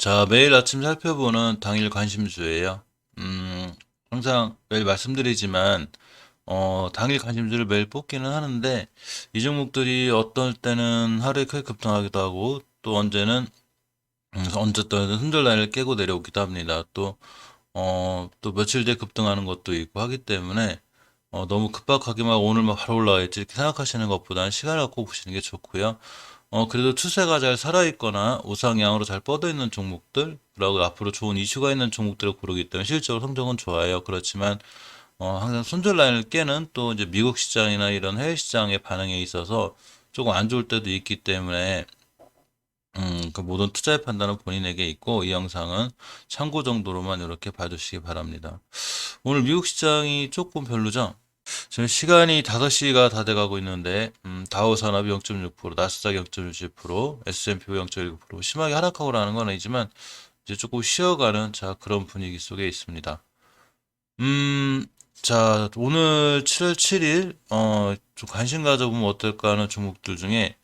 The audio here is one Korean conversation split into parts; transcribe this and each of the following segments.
자, 매일 아침 살펴보는 당일 관심주예요. 항상 매일 말씀드리지만, 당일 관심주를 매일 뽑기는 하는데, 이 종목들이 어떨 때는 하루에 크게 급등하기도 하고, 또 언제는, 언제 또는 손절 라인을 깨고 내려오기도 합니다. 또 며칠 뒤에 급등하는 것도 있고 하기 때문에, 너무 급박하게 막 오늘 막 바로 올라가겠지 이렇게 생각하시는 것보다는 시간을 갖고 보시는 게 좋고요. 그래도 추세가 잘 살아있거나 우상향으로 잘 뻗어있는 종목들, 그리고 앞으로 좋은 이슈가 있는 종목들을 고르기 때문에 실적으로 성적은 좋아요. 그렇지만, 항상 손절 라인을 깨는 또 이제 미국 시장이나 이런 해외 시장의 반응에 있어서 조금 안 좋을 때도 있기 때문에, 그 모든 투자의 판단은 본인에게 있고, 이 영상은 참고 정도로만 이렇게 봐주시기 바랍니다. 오늘 미국 시장이 조금 별로죠? 지금 시간이 5시가 다 돼가고 있는데, 다우 산업이 0.6%, 나스닥 0.67%, S&P 0.19% 심하게 하락하고라는 건 아니지만 이제 조금 쉬어가는 그런 분위기 속에 있습니다. 음, 자, 오늘 7월 7일 좀 관심 가져보면 어떨까 하는 종목들 중에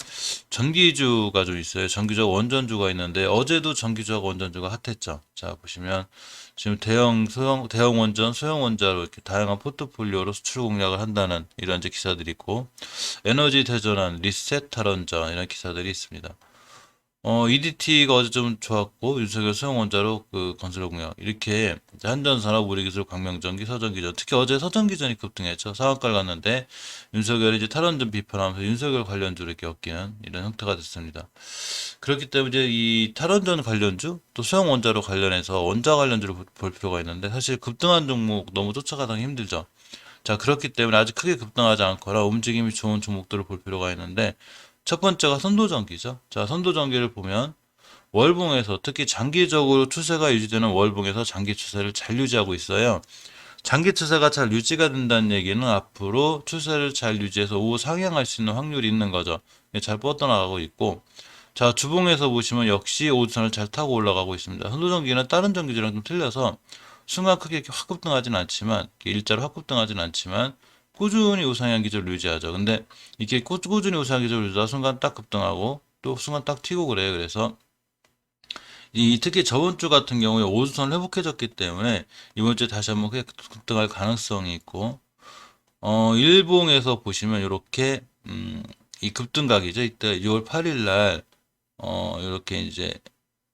전기주가 좀 있어요. 전기주와 원전주가 있는데 어제도 전기주와 원전주가 핫했죠. 자, 보시면 지금 대형, 소형, 대형 원전, 소형 원자로 이렇게 다양한 포트폴리오로 수출 공략을 한다는 이런 이제 기사들이 있고, 에너지 대전환, 리셋 탈원전 이런 기사들이 있습니다. EDT가 어제 좀 좋았고, 윤석열 소형원자로 그 건설 공약. 이렇게 한전산업, 우리기술, 광명전기, 서전기전. 특히 어제 서전기전이 급등했죠. 상한가를 갔는데, 윤석열이 이제 탈원전 비판하면서 윤석열 관련주를 이렇게 엮이는 이런 형태가 됐습니다. 그렇기 때문에 이제 이 탈원전 관련주, 또 소형원자로 관련해서 원자 관련주를 볼 필요가 있는데, 사실 급등한 종목 너무 쫓아가기 힘들죠. 자, 그렇기 때문에 아직 크게 급등하지 않거나 움직임이 좋은 종목들을 볼 필요가 있는데, 첫 번째가 선도전기죠. 자, 선도전기를 보면 월봉에서 특히 장기적으로 추세가 유지되는 월봉에서 장기 추세를 잘 유지하고 있어요. 장기 추세가 잘 유지가 된다는 얘기는 앞으로 추세를 잘 유지해서 우상향할 수 있는 확률이 있는 거죠. 잘 뻗어나가고 있고, 자, 주봉에서 보시면 역시 5주선을 잘 타고 올라가고 있습니다. 선도전기는 다른 전기주랑 좀 틀려서 순간 크게 이렇게 확 급등하진 않지만, 이렇게 일자로 확 급등하진 않지만, 꾸준히 우상향 기조를 유지하죠. 근데 이게 꾸준히 우상향 기조를 유지하다 순간 딱 급등하고, 또 순간 딱 튀고 그래요. 그래서 특히 저번 주 같은 경우에 5주선 회복해졌기 때문에 이번 주에 다시 한번 크게 급등할 가능성이 있고, 일봉에서 보시면 이렇게, 이 급등각이죠. 이때 6월 8일 날, 이렇게 이제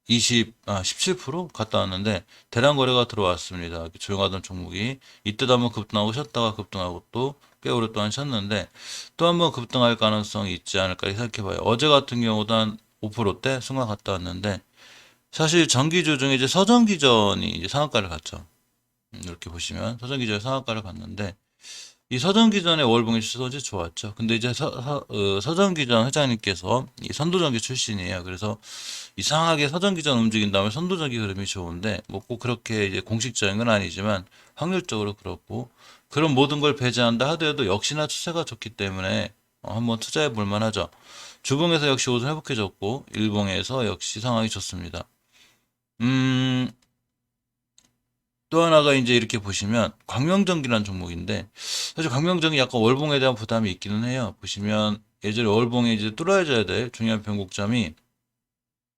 17% 갔다 왔는데 대량 거래가 들어왔습니다. 이렇게 조용하던 종목이 이때도 한번 급등하고 쉬었다가 급등하고 또 꽤 오랫동안 쉬었는데 또 한번 급등할 가능성이 있지 않을까 생각해봐요. 어제 같은 경우도 한 5%대 순간 갔다 왔는데 사실 전기주 중에 이제 서전기전이 이제 상한가를 갔죠. 이렇게 보시면 서전기전이 상한가를 갔는데 이 서전기전의 월봉의 수소지 좋았죠. 근데 이제 서전기전 회장님께서 이 선도전기 출신이에요. 그래서 이상하게 서전기전 움직인 다음에 선도전기 흐름이 좋은데 뭐 꼭 그렇게 이제 공식적인 건 아니지만 확률적으로 그렇고 그런 모든 걸 배제한다 하더라도 역시나 추세가 좋기 때문에 한번 투자해 볼 만하죠. 주봉에서 역시 오전 회복해졌고 일봉에서 역시 상황이 좋습니다. 음, 또 하나가 이제 이렇게 보시면 광명전기라는 종목인데 사실 광명전기 약간 월봉에 대한 부담이 있기는 해요. 보시면 예전에 월봉에 이제 뚫어져야 될 중요한 변곡점이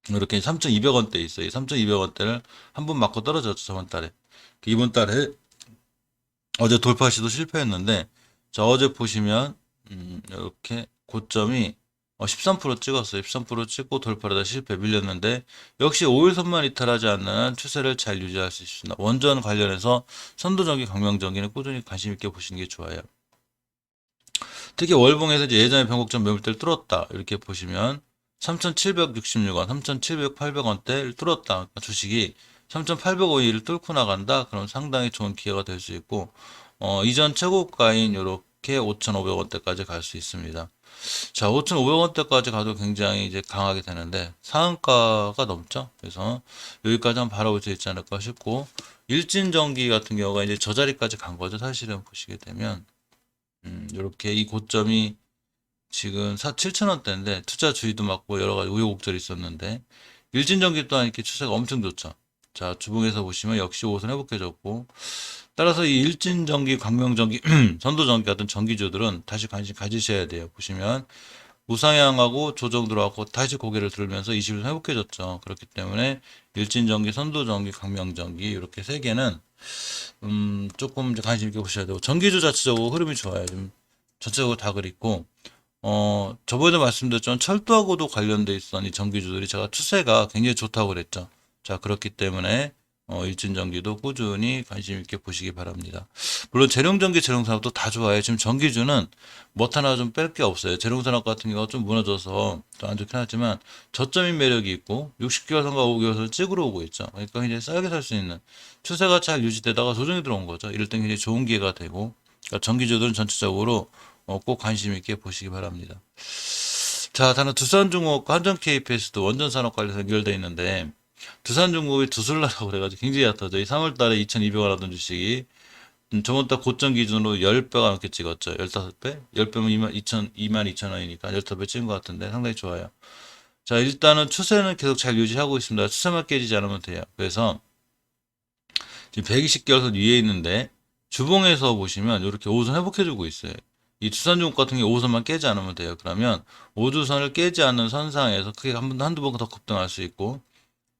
이렇게 3,200원대 있어요. 이 3,200원대를 한 번 맞고 떨어졌죠. 저번 달에. 이번 달에 어제 돌파 시도 실패했는데 자 어제 보시면 이렇게 고점이 13% 찍었어요. 13% 찍고 돌파하다 실패 밀렸는데 역시 5일선만 이탈하지 않는 한 추세를 잘 유지할 수 있습니다. 원전 관련해서 선도전기, 강명전기는 꾸준히 관심 있게 보시는 게 좋아요. 특히 월봉에서 이제 예전에 변곡점 매물대를 뚫었다 이렇게 보시면 3,766원, 3,700, 800원대를 뚫었다. 그러니까 주식이 3,800원을 뚫고 나간다. 그럼 상당히 좋은 기회가 될 수 있고 이전 최고가인 이렇게 5,500원대까지 갈 수 있습니다. 자, 5,500원대까지 가도 굉장히 이제 강하게 되는데 상한가가 넘죠. 그래서 여기까지 한번 바라볼 수 있지 않을까 싶고 일진전기 같은 경우가 이제 저 자리까지 간 거죠. 사실은 보시게 되면 이렇게 이 고점이 지금 7,000원대인데 투자 주의도 맞고 여러 가지 우여곡절이 있었는데 일진전기 또한 이렇게 추세가 엄청 좋죠. 자, 주봉에서 보시면 역시 5선 회복해졌고 따라서 이 일진전기, 광명전기, 선도전기 같은 전기주들은 다시 관심 가지셔야 돼요. 보시면 우상향하고 조정 들어가고 다시 고개를 들면서 20일 회복해졌죠. 그렇기 때문에 일진전기, 선도전기, 강명전기 이렇게 세 개는 조금 이제 관심 있게 보셔야 되고 전기주 자체적으로 흐름이 좋아요. 좀 전체적으로 다 그립고 저번에 말씀드렸지만 철도하고도 관련돼 있던 이 전기주들이 제가 추세가 굉장히 좋다고 그랬죠. 자, 그렇기 때문에 일진전기도 꾸준히 관심 있게 보시기 바랍니다. 물론 재룡전기, 재룡산업도 다 좋아요. 지금 전기주는 뭐 하나 좀 뺄 게 없어요. 재룡산업 같은 경우가 좀 무너져서 좀 안 좋긴 하지만 저점인 매력이 있고 60개월 선과 5개월선을 찍으러 오고 있죠. 그러니까 굉장히 싸게 살 수 있는 추세가 잘 유지되다가 조정이 들어온 거죠. 이럴 땐 굉장히 좋은 기회가 되고 그러니까 전기주들은 전체적으로 꼭 관심 있게 보시기 바랍니다. 자, 다른 두산중공업과 한전KPS도 원전산업 관련해서 연결되어 있는데 두산중공업이 두술라라고 그래가지고 굉장히 얕아져. 이 3월달에 2,200원 하던 주식이 저번 달 고점 기준으로 10배가 넘게 찍었죠. 15배? 10배면 22,000원이니까 15배 찍은 것 같은데 상당히 좋아요. 자, 일단은 추세는 계속 잘 유지하고 있습니다. 추세만 깨지지 않으면 돼요. 그래서 지금 120개월선 위에 있는데 주봉에서 보시면 이렇게 5선 회복해주고 있어요. 이 두산중국 같은 경우 5선만 깨지 않으면 돼요. 그러면 5주선을 깨지 않는 선상에서 크게 한두 번 더 급등할 수 있고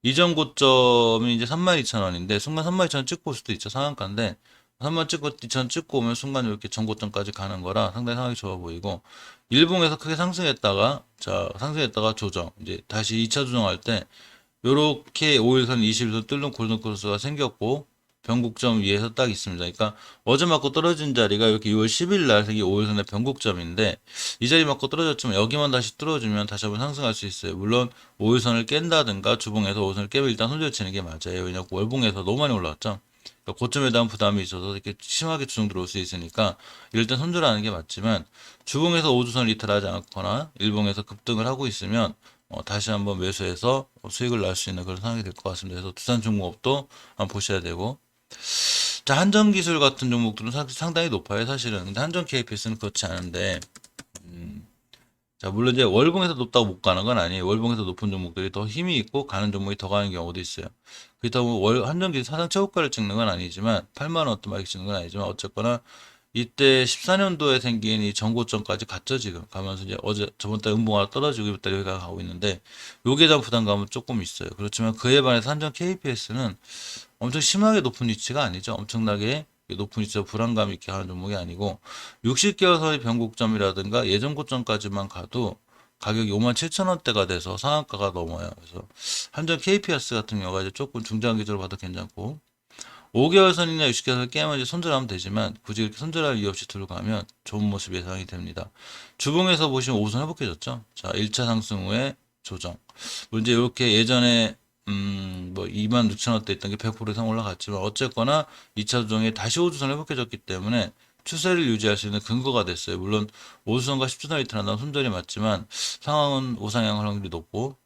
이전 고점이 이제 32,000원인데 순간 32,000원 찍고 올 수도 있죠. 상한가인데 32,000원 찍고 오면 순간 이렇게 전고점까지 가는 거라 상당히 상황이 좋아 보이고 일봉에서 크게 상승했다가 상승했다가 조정 이제 다시 2차 조정할 때 요렇게 5일선 20일선 뚫는 골든크로스가 생겼고 변곡점 위에서 딱 있습니다. 그러니까 어제 맞고 떨어진 자리가 이렇게 6월 10일 날 생긴 5일선의 변곡점인데 이 자리 맞고 떨어졌지만 여기만 다시 뚫어주면 다시 한번 상승할 수 있어요. 물론 5일선을 깬다든가 주봉에서 5일선을 깨면 일단 손절치는 게 맞아요. 왜냐면 월봉에서 너무 많이 올라왔죠. 그러니까 고점에 대한 부담이 있어서 이렇게 심하게 주정 들어올 수 있으니까 이럴 땐 손절하는 게 맞지만 주봉에서 5주선을 이탈하지 않거나 일봉에서 급등을 하고 있으면 다시 한번 매수해서 수익을 낼 수 있는 그런 상황이 될 것 같습니다. 그래서 두산중공업도 한번 보셔야 되고 자, 한전기술 같은 종목들은 상당히 높아요, 사실은. 근데 한전 KPS는 그렇지 않은데, 자, 물론 이제 월봉에서 높다고 못 가는 건 아니에요. 월봉에서 높은 종목들이 더 힘이 있고 가는 종목이 더 가는 경우도 있어요. 그렇다고 한전기술 사상 최고가를 찍는 건 아니지만, 8만 원 또 막 찍는 건 아니지만, 어쨌거나 이때 14년도에 생긴 이 전고점까지 갔죠, 지금. 가면서 이제 저번 달 음봉하러 떨어지고 이번 달 여기가 가고 있는데, 요기에 대한 부담감은 조금 있어요. 그렇지만 그에 반해서 한전 KPS는 엄청 심하게 높은 위치가 아니죠. 엄청나게 높은 위치에서 불안감 있게 하는 종목이 아니고 60개월 선의 변곡점이라든가 예전 고점까지만 가도 가격이 57,000원대가 돼서 상한가가 넘어요. 그래서 한전 KPS 같은 경우가 이제 조금 중장기적으로 봐도 괜찮고 5개월 선이나 60개월 선을 깨면 이제 손절하면 되지만 굳이 이렇게 손절할 이유 없이 들어가면 좋은 모습 예상이 됩니다. 주봉에서 보시면 5선 회복해졌죠. 자, 1차 상승 후에 조정. 문제 이렇게 예전에 뭐 26,000원대 있던 게 100% 이상 올라갔지만 어쨌거나 2차 조정에 다시 5주선 회복해졌기 때문에 추세를 유지할 수 있는 근거가 됐어요. 물론 5주선과 10주선 이탈한다면 손절이 맞지만 상황은 우상향 확률이 높고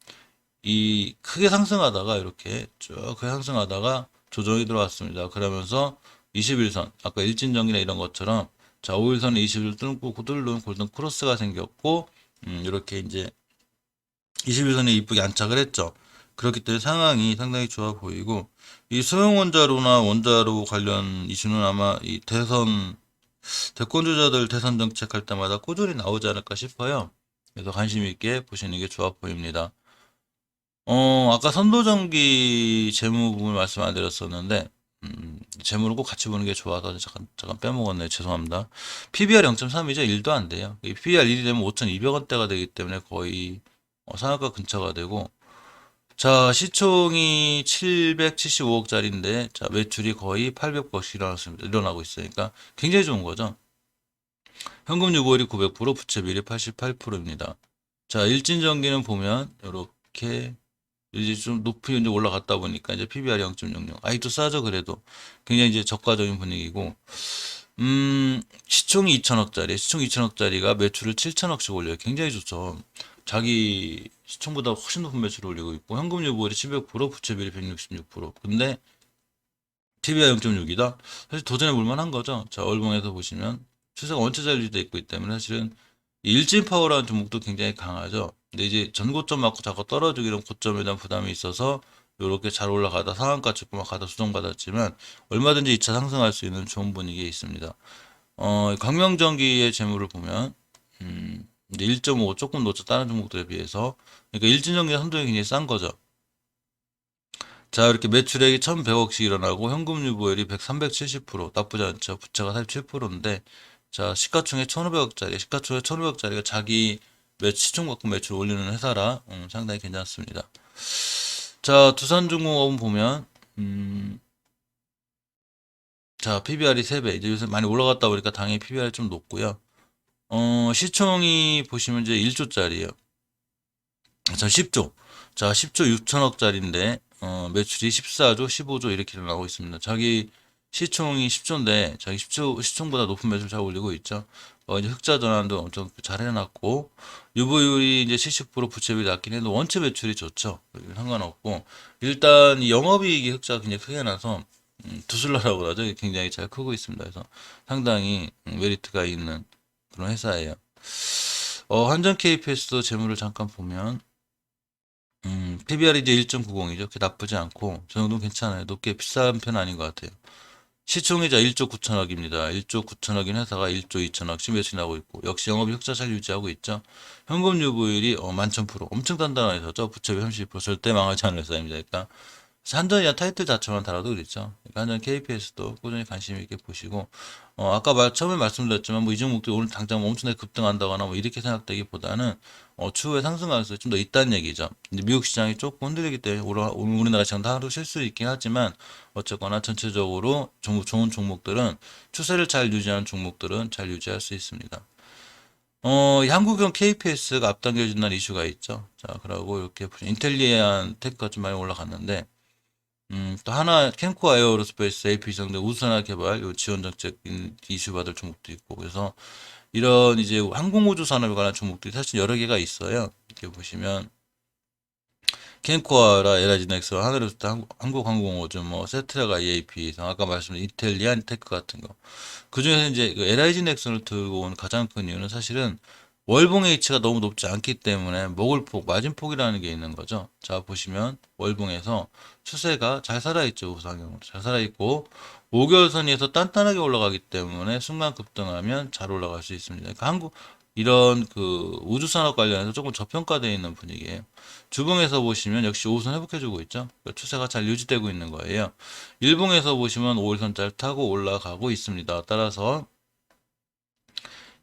이 크게 상승하다가 이렇게 쭉 크게 상승하다가 조정이 들어왔습니다. 그러면서 21선 아까 일진전기나 이런 것처럼 자 5일선에 20일 뚫고 뚫는 골든 크로스가 생겼고 이렇게 이제 21선에 이쁘게 안착을 했죠. 그렇기 때문에 상황이 상당히 좋아 보이고 이 소형 원자로나 원자로 관련 이슈는 아마 이 대권 주자들 대선 정책할 때마다 꾸준히 나오지 않을까 싶어요. 그래서 관심 있게 보시는 게 좋아 보입니다. 아까 선도전기 재무 부분 말씀 안 드렸었는데 재무를 꼭 같이 보는 게 좋아서 잠깐 빼먹었네요. 죄송합니다. PBR 0.3이죠. 1도 안 돼요. 이 PBR 1이 되면 5,200원대가 되기 때문에 거의 상한가 근처가 되고 자, 시총이 775억짜리인데, 자, 매출이 거의 800억씩 일어나고 있어요. 그러니까 굉장히 좋은 거죠. 현금 유보율이 900%, 부채 비율이 88%입니다. 자, 일진전기는 보면, 이렇게, 이제 좀 높이 이제 올라갔다 보니까 이제 PBR이 0.00. 아직도 싸죠, 그래도. 굉장히 이제 저가적인 분위기고, 시총이 2천억짜리, 시총 2천억짜리가 매출을 7천억씩 올려요. 굉장히 좋죠. 자기 시총보다 훨씬 높은 매출을 올리고 있고 현금 유보율이 700%, 부채 비율이 166%. 근데 TBI 0.6이다. 사실 도전해 볼 만한 거죠. 자, 월봉에서 보시면 추세가 원체 잘 유지되어 있고 때문에 사실은 일진 파워라는 종목도 굉장히 강하죠. 근데 이제 전고점 맞고 자꾸 떨어지고 이런 고점에 대한 부담이 있어서 이렇게 잘 올라가다 상한가 찍고 막 가다 수정받았지만 얼마든지 2차 상승할 수 있는 좋은 분위기에 있습니다. 광명전기의 재물을 보면 이제 1.5 조금 높죠. 다른 종목들에 비해서. 그러니까 일진전기나 선동이 굉장히 싼 거죠. 자, 이렇게 매출액이 1,100억씩 일어나고 현금 유보율이 100, 370% 나쁘지 않죠. 부채가 47%인데 자, 시가총액 1,500억짜리, 시가총액 1,500억짜리가 자기 시총 갖고 매출 올리는 회사라 상당히 괜찮습니다. 자, 두산중공업은 보면 자, PBR이 3배. 이제 요새 많이 올라갔다 보니까 당연히 PBR이 좀 높고요. 시총이 보시면 이제 1조짜리예요. 자, 10조. 자, 10조 6천억짜리인데, 매출이 14조, 15조 이렇게 나오고 있습니다. 자기 시총이 10조인데, 자기 10조, 시총보다 높은 매출 잘 올리고 있죠. 이제 흑자 전환도 엄청 잘 해놨고, 유보율이 이제 70% 부채비율이 낮긴 해도 원체 매출이 좋죠. 상관없고, 일단 이 영업이익이 흑자가 굉장히 크게 나서, 투슬러라고 하죠. 굉장히 잘 크고 있습니다. 그래서 상당히 메리트가 있는 그런 회사예요. 한전 KPS도 재무를 잠깐 보면, PBR이 이제 1.90이죠. 그게 나쁘지 않고, 저 정도는 괜찮아요. 높게 비싼 편 아닌 것 같아요. 시총이자 1조 9천억입니다. 1조 9천억인 회사가 1조 2천억씩 매출이 나고 있고, 역시 영업이 흑자 잘 유지하고 있죠. 현금 유보율이 11,000%. 엄청 단단한 회사죠. 부채비 30% 절대 망하지 않는 회사입니다. 그러니까 한전이란 타이틀 자체만 달아도 그렇죠. 그러니까 한전 KPS도 꾸준히 관심 있게 보시고, 아까 처음에 말씀드렸지만, 뭐, 이 종목들이 오늘 당장 뭐 엄청나게 급등한다거나 뭐, 이렇게 생각되기보다는, 추후에 상승 가능성이 좀 더 있다는 얘기죠. 근데 미국 시장이 조금 흔들리기 때문에, 우리나라 시장도 하루 쉴 수 있긴 하지만, 어쨌거나 전체적으로 좋은 종목들은, 추세를 잘 유지하는 종목들은 잘 유지할 수 있습니다. 이 한국형 KPS가 앞당겨진다는 이슈가 있죠. 자, 그리고 이렇게 인텔리안 테크가 좀 많이 올라갔는데, 또 하나 캠코 에어로스페이스 AP 상대 우수산화 개발 요 지원 정책 이슈 받을 종목도 있고 그래서 이런 이제 항공우주 산업에 관한 종목들이 사실 여러 개가 있어요. 이렇게 보시면 캠코아라 에라지넥스 하늘에서 한국항공우주 뭐 세트라가 EAP 아까 말씀드린 이텔리안 테크 같은 거 그중에서 이제 LIG 넥슨을 들고 온 가장 큰 이유는 사실은 월봉 H가 너무 높지 않기 때문에 먹을 폭, 마진폭이라는 게 있는 거죠. 자, 보시면 월봉에서 추세가 잘 살아있죠. 우상향으로. 잘 살아있고 5개월 선에서 단단하게 올라가기 때문에 순간 급등하면 잘 올라갈 수 있습니다. 그러니까 이런 그 우주산업 관련해서 조금 저평가되어 있는 분위기예요. 주봉에서 보시면 역시 5선 회복해주고 있죠. 그러니까 추세가 잘 유지되고 있는 거예요. 일봉에서 보시면 5일선짜리 타고 올라가고 있습니다. 따라서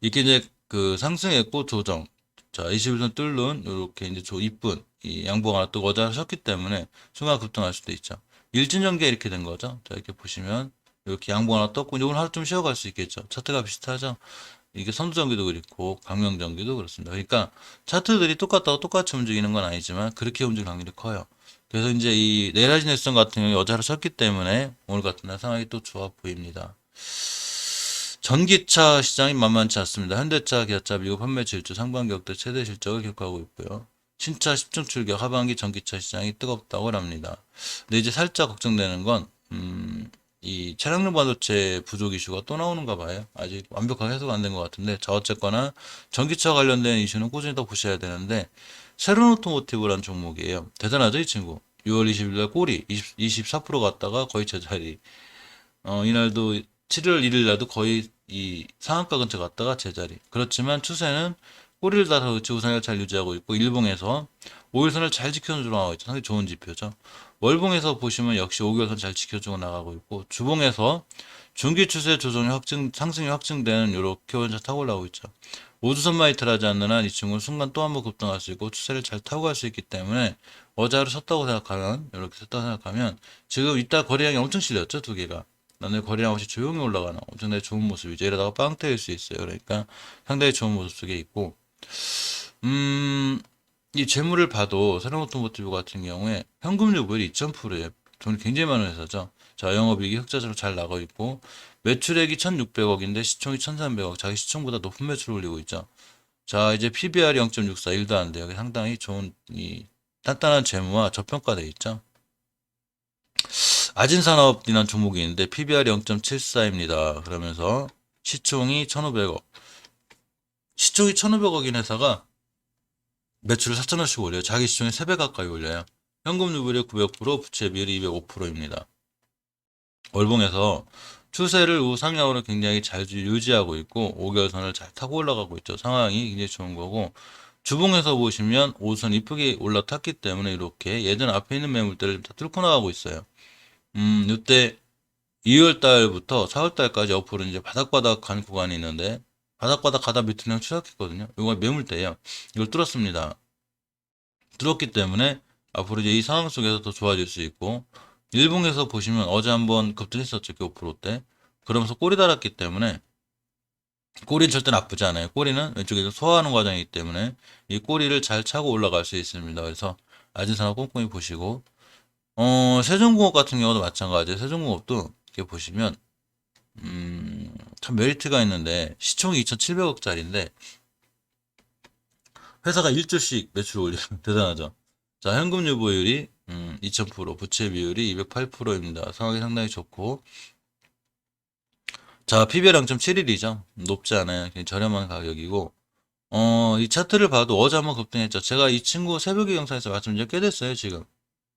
이게 이제 그 상승했고 조정. 자, 21선 뚫는 이렇게 이제 이쁜 이 양봉 하나 뜨고 어자셨기 때문에 순간 급등할 수도 있죠. 일진전개 이렇게 된 거죠. 자, 이렇게 보시면 이렇게 양봉 하나 떴고 이제 오늘 하루 좀 쉬어갈 수 있겠죠. 차트가 비슷하죠. 이게 선두전기도 그렇고 강명전기도 그렇습니다. 그러니까 차트들이 똑같다고 똑같이 움직이는 건 아니지만 그렇게 움직일 확률이 커요. 그래서 이제 이 내라진 일선 같은 경우에 어제로 쳤기 때문에 오늘 같은 날 상황이 또 좋아 보입니다. 전기차 시장이 만만치 않습니다. 현대차, 기아차, 미국 판매 질주 상반기 역대 최대 실적을 기록하고 있고요. 신차 10중 출격 하반기 전기차 시장이 뜨겁다고 합니다. 근데 이제 살짝 걱정되는 건 이 차량용 반도체 부족 이슈가 또 나오는가 봐요. 아직 완벽하게 해소가 안 된 것 같은데 자 어쨌거나 전기차 관련된 이슈는 꾸준히 더 보셔야 되는데 새로운 오토모티브라는 종목이에요. 대단하죠 이 친구. 6월 20일 날 꼬리 24% 갔다가 거의 제자리. 이날도 7월 1일 날도 거의 이 상한가 근처 갔다가 제자리. 그렇지만 추세는 꼬리를 달아서 우상을 잘 유지하고 있고 일봉에서 5일선을 잘 지켜주고 나가고 있죠. 상당히 좋은 지표죠. 월봉에서 보시면 역시 5개월선 잘 지켜주고 나가고 있고 주봉에서 중기 추세 조정이 상승이 확증되는 이렇게 원자 타고 올라오고 있죠. 우주선만 이탈하지 않는 한 이 친구는 순간 또 한 번 급등할 수 있고 추세를 잘 타고 갈 수 있기 때문에 어제 하루 섰다고 생각하면 이렇게 섰다고 생각하면 지금 이따 거래량이 엄청 실렸죠 두 개가. 나는 거래량 없이 조용히 올라가는 엄청나게 좋은 모습이죠. 이러다가 빵 터질 수 있어요. 그러니까 상당히 좋은 모습 속에 있고 이 재물을 봐도 새로운 오토모티브 같은 경우에 현금 유보율이 2,000%예요. 돈이 굉장히 많은 회사죠. 자, 영업이익이 흑자적으로 잘 나가고 있고 매출액이 1,600억인데 시총이 1,300억. 자기 시총보다 높은 매출을 올리고 있죠. 자, 이제 PBR이 0.64, 1도 안 돼요. 상당히 좋은 이 단단한 재무와 저평가되어 있죠. 아진산업이라는 종목이 있는데 PBR이 0.74입니다. 그러면서 시총이 1,500억. 시총이 1,500억인 회사가 매출을 4천원씩 올려요. 자기 시총의 3배 가까이 올려요. 현금 유보율이 900%, 부채 비율이 205%입니다. 월봉에서 추세를 우상향으로 굉장히 잘 유지하고 있고 5개월선을 잘 타고 올라가고 있죠. 상황이 굉장히 좋은 거고 주봉에서 보시면 5선 이쁘게 올라탔기 때문에 이렇게 예전 앞에 있는 매물대를 다 뚫고 나가고 있어요. 이때 2월 달부터 4월 달까지 옆으로 이제 바닥바닥 간 구간이 있는데 바닥바닥 가다 밑으로 그냥 추락했거든요. 이거 매물대예요. 이걸 뚫었습니다. 뚫었기 때문에 앞으로 이제 이 상황 속에서 더 좋아질 수 있고 일봉에서 보시면 어제 한번 급등했었죠. 5%대. 그러면서 꼬리 달았기 때문에 꼬리는 절대 나쁘지 않아요. 꼬리는 왼쪽에서 소화하는 과정이기 때문에 이 꼬리를 잘 차고 올라갈 수 있습니다. 그래서 아진사나 꼼꼼히 보시고 세종공업 같은 경우도 마찬가지예요. 세종공업도 이렇게 보시면 참 메리트가 있는데 시총이 2,700억짜리인데 회사가 1조씩 매출 올리면 대단하죠. 자, 현금 유보율이 2000%, 부채 비율이 208%입니다. 상황이 상당히 좋고 자, PBR 0.71이죠. 높지 않아요. 굉장히 저렴한 가격이고 이 차트를 봐도 어제 한번 급등했죠. 제가 이 친구 새벽에 영상에서 말씀드린 꽤 됐어요, 지금.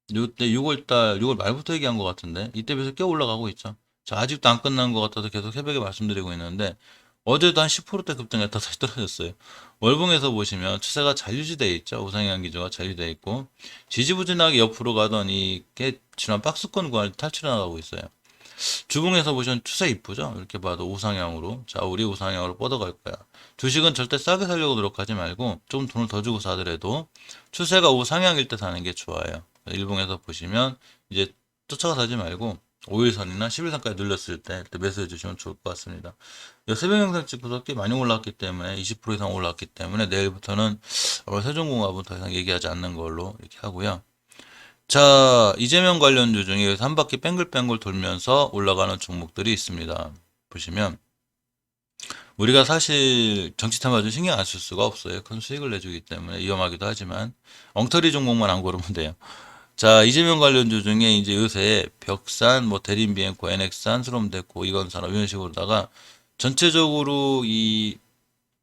이때 6월달, 6월 말부터 얘기한 것 같은데, 이때 비해서 꽤 올라가고 있죠. 자, 아직도 안 끝난 것 같아서 계속 새벽에 말씀드리고 있는데, 어제도 한 10%대 급등했다 다시 떨어졌어요. 월봉에서 보시면 추세가 잘 유지되어 있죠. 우상향 기조가 잘 유지되어 있고, 지지부진하게 옆으로 가던 이게 지난 박스권 구간을 탈출해 나가고 있어요. 주봉에서 보시면 추세 이쁘죠? 이렇게 봐도 우상향으로. 자, 우리 우상향으로 뻗어갈 거야. 주식은 절대 싸게 사려고 노력하지 말고 좀 돈을 더 주고 사더라도 추세가 우상향일 때 사는 게 좋아요. 일봉에서 보시면 이제 쫓아가 사지 말고 5일선이나 10일선까지 눌렸을 때 매수해 주시면 좋을 것 같습니다. 새벽 영상 찍고서 꽤 많이 올랐기 때문에 20% 이상 올랐기 때문에 내일부터는 아마 세종공업은 더 이상 얘기하지 않는 걸로 이렇게 하고요. 자, 이재명 관련주 중에 여기서 한 바퀴 뺑글뺑글 돌면서 올라가는 종목들이 있습니다. 보시면 우리가 사실 정치 탐하주 신경 안 쓸 수가 없어요. 큰 수익을 내주기 때문에 위험하기도 하지만 엉터리 종목만 안 고르면 돼요. 자, 이재명 관련주 중에 이제 요새 벽산, 뭐 대림비엔코, NX산, 수롬데코, 이건산업 이런 식으로다가 전체적으로 이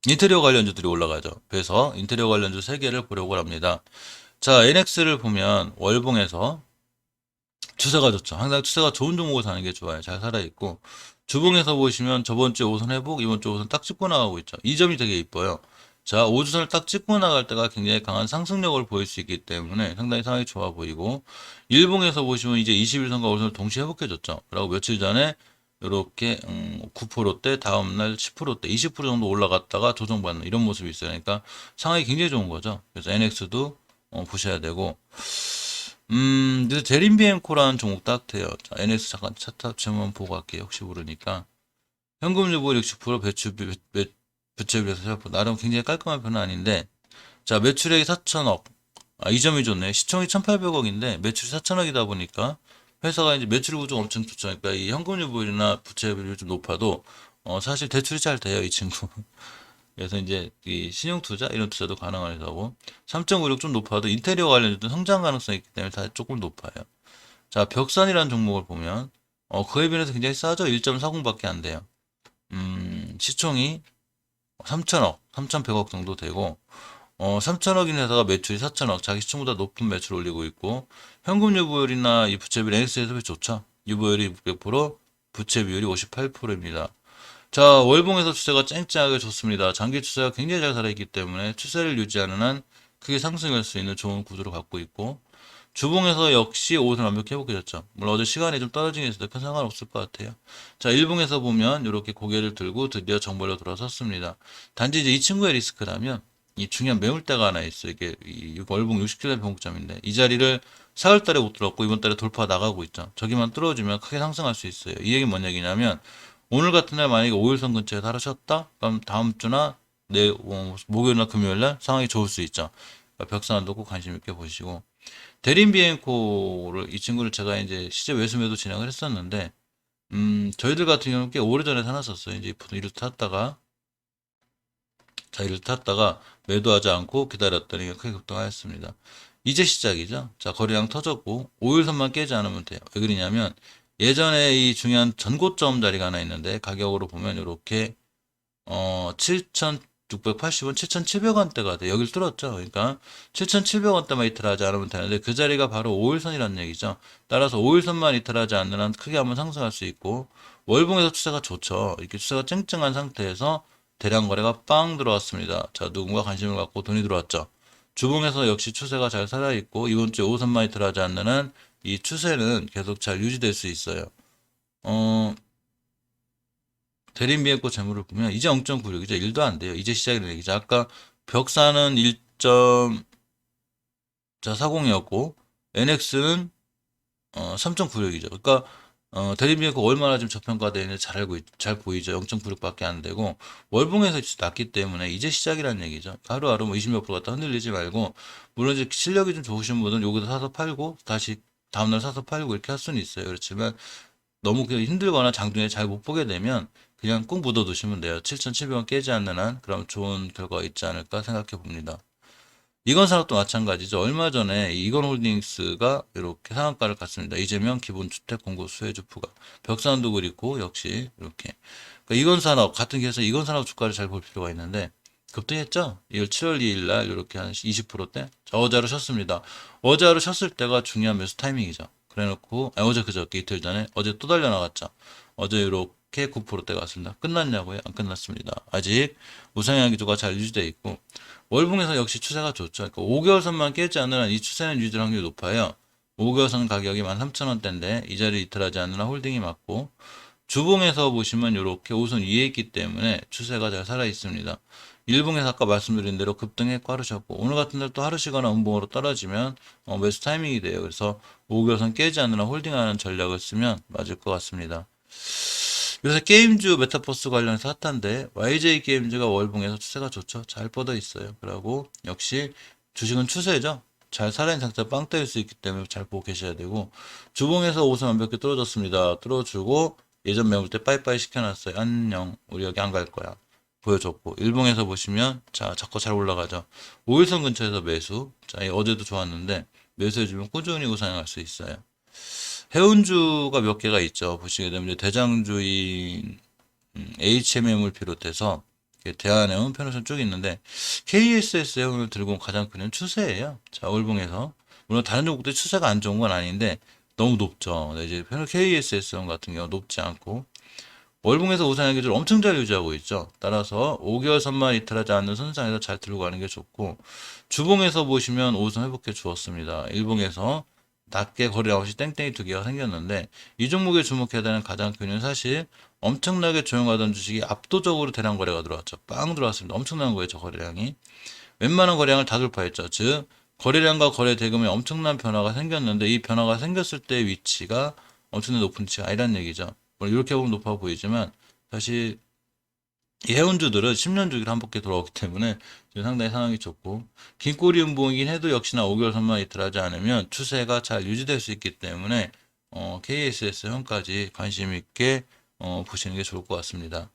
인테리어 관련주들이 올라가죠. 그래서 인테리어 관련주 3개를 보려고 합니다. 자, NX를 보면 월봉에서 추세가 좋죠. 항상 추세가 좋은 종목을 사는 게 좋아요. 잘 살아있고. 주봉에서 보시면 저번 주에 5선 회복, 이번 주 5선 딱 찍고 나가고 있죠. 이 점이 되게 이뻐요. 자, 5주선을 딱 찍고 나갈 때가 굉장히 강한 상승력을 보일 수 있기 때문에 상당히 상황이 좋아 보이고, 일봉에서 보시면 이제 21선과 5선을 동시에 회복해줬죠. 그리고 며칠 전에 이렇게 9%대, 다음날 10%대, 20% 정도 올라갔다가 조정받는 이런 모습이 있어요. 그러니까 상황이 굉장히 좋은 거죠. 그래서 NX도 보셔야 되고, 그래서 제린비엔코라는 종목 딱돼요. 자, NS 잠깐 차트 합체만 보고 갈게요. 혹시 모르니까. 현금 유보 60%, 부채비율에서 나름 굉장히 깔끔한 편은 아닌데, 자, 매출액이 4천억. 아, 이 점이 좋네. 시총이 1,800억인데, 매출이 4천억이다 보니까, 회사가 이제 매출 구조가 엄청 좋죠. 그러니까 이 현금 유보율이나 부채비율이 좀 높아도, 사실 대출이 잘 돼요, 이 친구. 그래서 이제 이 신용투자 이런 투자도 가능한 회사고 3.56 좀 높아도 인테리어 관련주도 성장 가능성이 있기 때문에 다 조금 높아요. 자, 벽산이라는 종목을 보면 그에 비해서 굉장히 싸죠. 1.40밖에 안 돼요. 시총이 3천억, 3,100억 정도 되고 3천억인 회사가 매출이 4천억, 자기 시총보다 높은 매출 올리고 있고 현금 유보율이나 이 부채 비율 NX에서 좋죠. 유보율이 600%, 부채 비율이 58%입니다. 자, 월봉에서 추세가 쨍쨍하게 좋습니다. 장기 추세가 굉장히 잘 살아있기 때문에 추세를 유지하는 한 크게 상승할 수 있는 좋은 구조를 갖고 있고, 주봉에서 역시 5선 완벽히 회복해졌죠. 물론 어제 시간이 좀 떨어지긴 했어도 큰 상관없을 것 같아요. 자, 일봉에서 보면 이렇게 고개를 들고 드디어 정벌로 돌아섰습니다. 단지 이제 이 친구의 리스크라면 이 중요한 매물대가 하나 있어. 이게 이 월봉 60km 변곡점인데 이 자리를 4월달에 못 뚫었고 이번 달에 돌파 나가고 있죠. 저기만 뚫어주면 크게 상승할 수 있어요. 이 얘기 뭔 얘기냐면 오늘 같은 날 만약에 5일선 근처에 살아셨다? 그럼 다음 주나 목요일이나 금요일날 상황이 좋을 수 있죠. 그러니까 벽산도 꼭 관심 있게 보시고 대림비엔코를 이 친구를 제가 이제 시제 외수매도 진행을 했었는데 저희들 같은 경우는 꽤 오래전에 사놨었어요. 이제 이를 탔다가 자리를 탔다가 매도하지 않고 기다렸더니 크게 급등하였습니다. 이제 시작이죠. 자, 거래량 터졌고 5일선만 깨지 않으면 돼요. 왜 그러냐면 예전에 이 중요한 전고점 자리가 하나 있는데 가격으로 보면 이렇게 7천 7,680원, 7,700원대가 돼. 여길 뚫었죠. 그러니까 7,700원대만 이탈하지 않으면 되는데 그 자리가 바로 5일선이라는 얘기죠. 따라서 5일선만 이탈하지 않는 한 크게 한번 상승할 수 있고 월봉에서 추세가 좋죠. 이렇게 추세가 쨍쨍한 상태에서 대량 거래가 빵 들어왔습니다. 자, 누군가 관심을 갖고 돈이 들어왔죠. 주봉에서 역시 추세가 잘 살아있고 이번 주에 5선만 이탈하지 않는 한 이 추세는 계속 잘 유지될 수 있어요. 대림비행고 재물을 보면 이제 0.96이죠. 1도 안 돼요. 이제 시작이라는 얘기죠. 아까 벽사는 1.40이었고 NX는 3.96이죠. 그러니까 대림비행고 얼마나 지금 저평가되어 있는지 잘 보이죠. 0.96밖에 안 되고 월봉에서 낮기 때문에 이제 시작이라는 얘기죠. 하루하루 뭐 20몇 프로 갖다 흔들리지 말고 물론 이제 실력이 좀 좋으신 분은 여기서 사서 팔고 다시 다음날 사서 팔고 이렇게 할 수는 있어요. 그렇지만 너무 그냥 힘들거나 장중에 잘 못 보게 되면 그냥 꾹 묻어두시면 돼요. 7,700원 깨지 않는 한 그럼 좋은 결과가 있지 않을까 생각해 봅니다. 이건산업도 마찬가지죠. 얼마 전에 이건홀딩스가 이렇게 상한가를 갔습니다. 이재명 기본주택 공급 수혜주 부과. 벽산도 그리고 역시 이렇게. 그러니까 이건산업 같은 계에서 이건산업 주가를 잘 볼 필요가 있는데 급등했죠. 이걸 7월 2일 날 이렇게 한 20%대. 어제 하루 쉬었습니다. 어제 하루 쉬었을 때가 중요한 매수 타이밍이죠. 그래놓고 어제 그저께 이틀 전에 어제 또 달려나갔죠. 어제 이렇게 9%대 갔습니다. 끝났냐고요? 안 끝났습니다. 아직 우상향 기조가 잘 유지되어 있고 월봉에서 역시 추세가 좋죠. 그러니까 5개월선만 깨지 않는 한 이 추세는 유지될 확률이 높아요. 5개월선 가격이 13,000원대인데 이 자리 이탈하지 않는 한 홀딩이 맞고 주봉에서 보시면 이렇게 5선 위에 있기 때문에 추세가 잘 살아 있습니다. 일봉에서 아까 말씀드린 대로 급등했고 하루 쉬었고 오늘 같은 날 또 하루 쉬거나 음봉으로 떨어지면 매수 타이밍이 돼요. 그래서 5개월선 깨지 않는 한 홀딩하는 전략을 쓰면 맞을 것 같습니다. 요새 게임주 메타버스 관련해서 핫한데 YJ 게임즈가 월봉에서 추세가 좋죠. 잘 뻗어 있어요. 그리고 역시 주식은 추세죠. 잘 살아있는 상태 빵 떠일 수 있기 때문에 잘 보고 계셔야 되고 주봉에서 5선 완벽히 뚫어줬습니다. 뚫어주고 예전 매물 때 빠이빠이 시켜놨어요. 안녕 우리 여기 안 갈 거야. 보여줬고 일봉에서 보시면 자 자꾸 잘 올라가죠. 5일선 근처에서 매수. 자 어제도 좋았는데 매수해주면 꾸준히 우상향할 수 있어요. 해운주가 몇 개가 있죠. 보시게 되면 대장주인 HMM을 비롯해서 대한해운, 편의점 쭉 있는데 KSS 해운을 들고 온 가장 큰 추세예요. 자, 월봉에서 물론 다른 종목도 추세가 안 좋은 건 아닌데 너무 높죠. 이제 KSS 해운 같은 경우 높지 않고 월봉에서 우상향 기조를 엄청 잘 유지하고 있죠. 따라서 5개월 선만 이탈하지 않는 선상에서 잘 들고 가는 게 좋고 주봉에서 보시면 5선 회복해 주었습니다. 일봉에서 낮게 거래 없이 땡땡이 두 개가 생겼는데 이 종목에 주목해야 되는 가장 큰 이유는 사실 엄청나게 조용하던 주식이 압도적으로 대량 거래가 들어왔죠. 빵 들어왔습니다. 엄청난 거예요. 저 거래량이. 웬만한 거래량을 다 돌파했죠. 즉 거래량과 거래 대금에 엄청난 변화가 생겼는데 이 변화가 생겼을 때의 위치가 엄청나게 높은 위치가 아니란 얘기죠. 이렇게 보면 높아 보이지만 사실 이 해운주들은 10년 주기로 한 바퀴 돌아오기 때문에 지금 상당히 상황이 좋고 긴 꼬리 음봉이긴 해도 역시나 5개월 선만 이탈하지 않으면 추세가 잘 유지될 수 있기 때문에 KSS 현까지 관심 있게 보시는 게 좋을 것 같습니다.